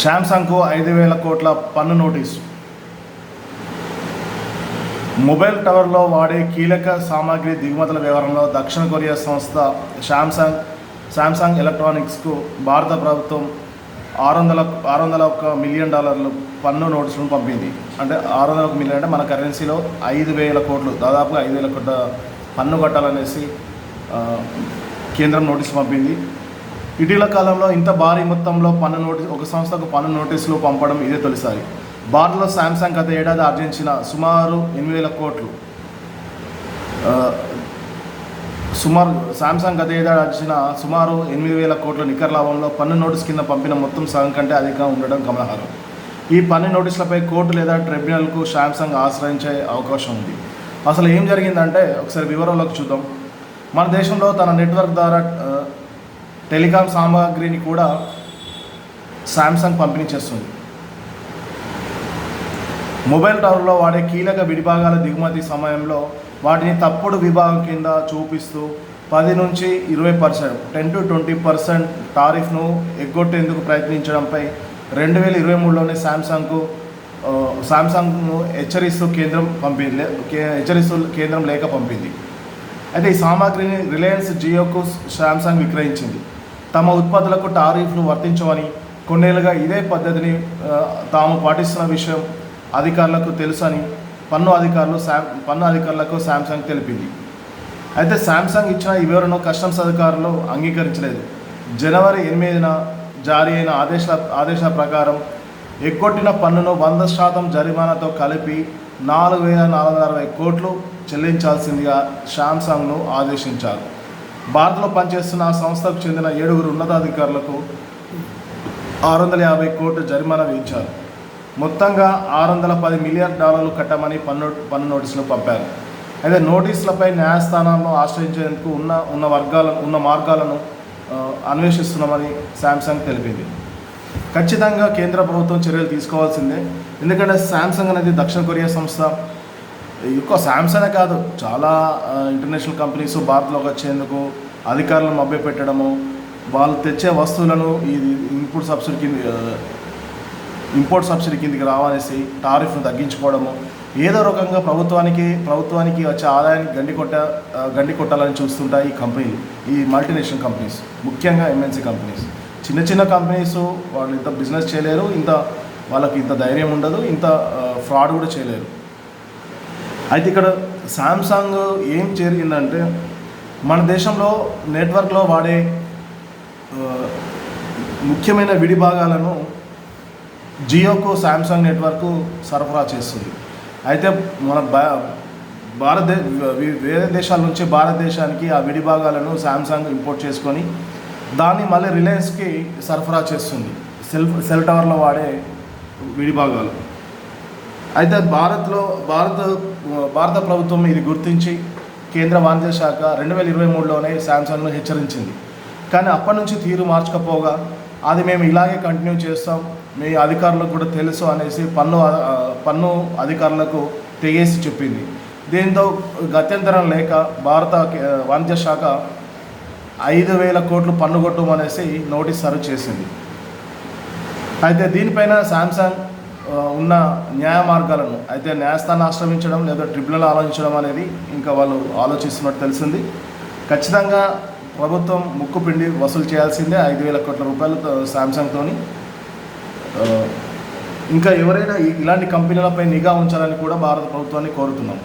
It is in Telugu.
శాంసంగ్కు 5,000 కోట్ల పన్ను నోటీసు. మొబైల్ టవర్లో వాడే కీలక సామాగ్రి దిగుమతుల వ్యవహారంలో దక్షిణ కొరియా సంస్థ శాంసంగ్ ఎలక్ట్రానిక్స్కు భారత ప్రభుత్వం $601 మిలియన్ పన్ను నోటీసులను పంపింది. అంటే 601 మిలియన్ అంటే మన కరెన్సీలో 5,000 కోట్లు, దాదాపుగా 5,000 కోట్ల పన్ను కట్టాలనేసి కేంద్రం నోటీసు పంపింది. ఇటీవల కాలంలో ఇంత భారీ మొత్తంలో ఒక సంస్థకు పన్ను నోటీసులు పంపడం ఇదే తొలిసారి. భారత్లో శాంసంగ్ గత ఏడాది ఆర్జించిన సుమారు 8,000 కోట్లు శాంసంగ్ గత ఏడాది ఆర్జించిన సుమారు 8,000 కోట్ల నికర లాభంలో పన్ను నోటీసు కింద పంపిన మొత్తం సగం కంటే అధికంగా ఉండడం గమనార్హం. ఈ పన్ను నోటీసులపై కోర్టు లేదా ట్రిబ్యునల్కు శాంసంగ్ ఆశ్రయించే అవకాశం ఉంది. అసలు ఏం జరిగిందంటే ఒకసారి వివరాల్లోకి చూద్దాం. మన దేశంలో తన నెట్వర్క్ ద్వారా టెలికాం సామాగ్రిని కూడా శాంసంగ్ పంపిణీ చేస్తుంది. మొబైల్ టవర్లో వాడే కీలక విడిభాగాల దిగుమతి సమయంలో వాటిని తప్పుడు విభాగం కింద చూపిస్తూ 10 నుంచి 20%, 10 to 20% టారిఫ్ను ఎగ్గొట్టేందుకు ప్రయత్నించడంపై 2023లోనే శాంసంగ్ను హెచ్చరిస్తూ కేంద్రం లేఖ పంపింది. అయితే ఈ సామాగ్రిని రిలయన్స్ జియోకు శాంసంగ్ విక్రయించింది. తమ ఉత్పత్తులకు టారిఫ్లు వర్తించవని, కొన్నేళ్లుగా ఇదే పద్ధతిని తాము పాటిస్తున్న విషయం అధికారులకు తెలుసని పన్ను అధికారులకు శాంసంగ్ తెలిపింది. అయితే శాంసంగ్ ఇచ్చిన ఈ వివరణను కస్టమ్స్ అధికారులు అంగీకరించలేదు. జనవరి 8న జారీ అయిన ఆదేశాల ప్రకారం ఎగ్గొట్టిన పన్నును 100% జరిమానాతో కలిపి 4,460 కోట్లు చెల్లించాల్సిందిగా శాంసంగ్ను ఆదేశించారు. భారత్లో పనిచేస్తున్న ఆ సంస్థకు చెందిన 7 ఉన్నతాధికారులకు 650 కోట్ల జరిమానా విధించారు. మొత్తంగా $610 మిలియన్ కట్టమని పన్ను నోటీసులు పంపారు. అయితే నోటీసులపై న్యాయస్థానాలను ఆశ్రయించేందుకు ఉన్న మార్గాలను అన్వేషిస్తున్నామని శాంసంగ్ తెలిపింది. ఖచ్చితంగా కేంద్ర ప్రభుత్వం చర్యలు తీసుకోవాల్సిందే. ఎందుకంటే శాంసంగ్ అనేది దక్షిణ కొరియా సంస్థ. ఎక్కువ శాంసంగ్ కాదు, చాలా ఇంటర్నేషనల్ కంపెనీస్ భారత్లోకి వచ్చేందుకు అధికారులను మభ్యపెట్టడము, వాళ్ళు తెచ్చే వస్తువులను ఇది ఇంపోర్ట్ సబ్సిడీ కిందికి రావాలేసి టారిఫ్ను తగ్గించుకోవడము, ఏదో రకంగా ప్రభుత్వానికి వచ్చే ఆదాయాన్ని గండి కొట్టాలని చూస్తుంటాయి ఈ కంపెనీలు, ఈ మల్టీనేషనల్ కంపెనీస్, ముఖ్యంగా ఎంఎన్సీ కంపెనీస్. చిన్న కంపెనీస్ వాళ్ళు ఇంత బిజినెస్ చేయలేరు, వాళ్ళకి ఇంత ధైర్యం ఉండదు, ఇంత ఫ్రాడ్ కూడా చేయలేరు. అయితే ఇక్కడ శాంసంగ్ ఏం జరిగిందంటే మన దేశంలో నెట్వర్క్లో వాడే ముఖ్యమైన విడిభాగాలను జియోకు శాంసంగ్ నెట్వర్క్ సరఫరా చేస్తుంది. అయితే మన వేరే దేశాల నుంచి భారతదేశానికి ఆ విడిభాగాలను శాంసంగ్ ఇంపోర్ట్ చేసుకొని దాన్ని మళ్ళీ రిలయన్స్కి సరఫరా చేస్తుంది, సెల్ టవర్లో వాడే విడిభాగాలు. అయితే భారత ప్రభుత్వం ఇది గుర్తించి కేంద్ర వాణిజ్య శాఖ 2023లోనే శాంసంగ్ను హెచ్చరించింది. కానీ అప్పటి నుంచి తీరు మార్చకపోగా అది మేము ఇలాగే కంటిన్యూ చేస్తాం, మీ అధికారులకు కూడా తెలుసు అనేసి పన్ను అధికారులకు తెగేసి చెప్పింది. దీంతో గత్యంతరం లేక భారత వాణిజ్య శాఖ 5,000 కోట్లు పన్ను కొట్టమనేసి నోటీస్ సర్వ్ చేసింది. అయితే దీనిపైన శాంసంగ్ ఉన్న న్యాయ మార్గాలను అయితే న్యాయస్థానం ఆశ్రమించడం లేదా ట్రిబ్యునల్ ఆలోచించడం అనేది ఇంకా వాళ్ళు ఆలోచిస్తున్నట్టు తెలిసింది. ఖచ్చితంగా ప్రభుత్వం ముక్కుపిండి వసూలు చేయాల్సిందే 5,000 కోట్ల రూపాయలు శాంసంగ్తోని. ఇంకా ఎవరైనా ఇలాంటి కంపెనీలపై నిఘా ఉంచాలని కూడా భారత ప్రభుత్వాన్ని కోరుతున్నాం.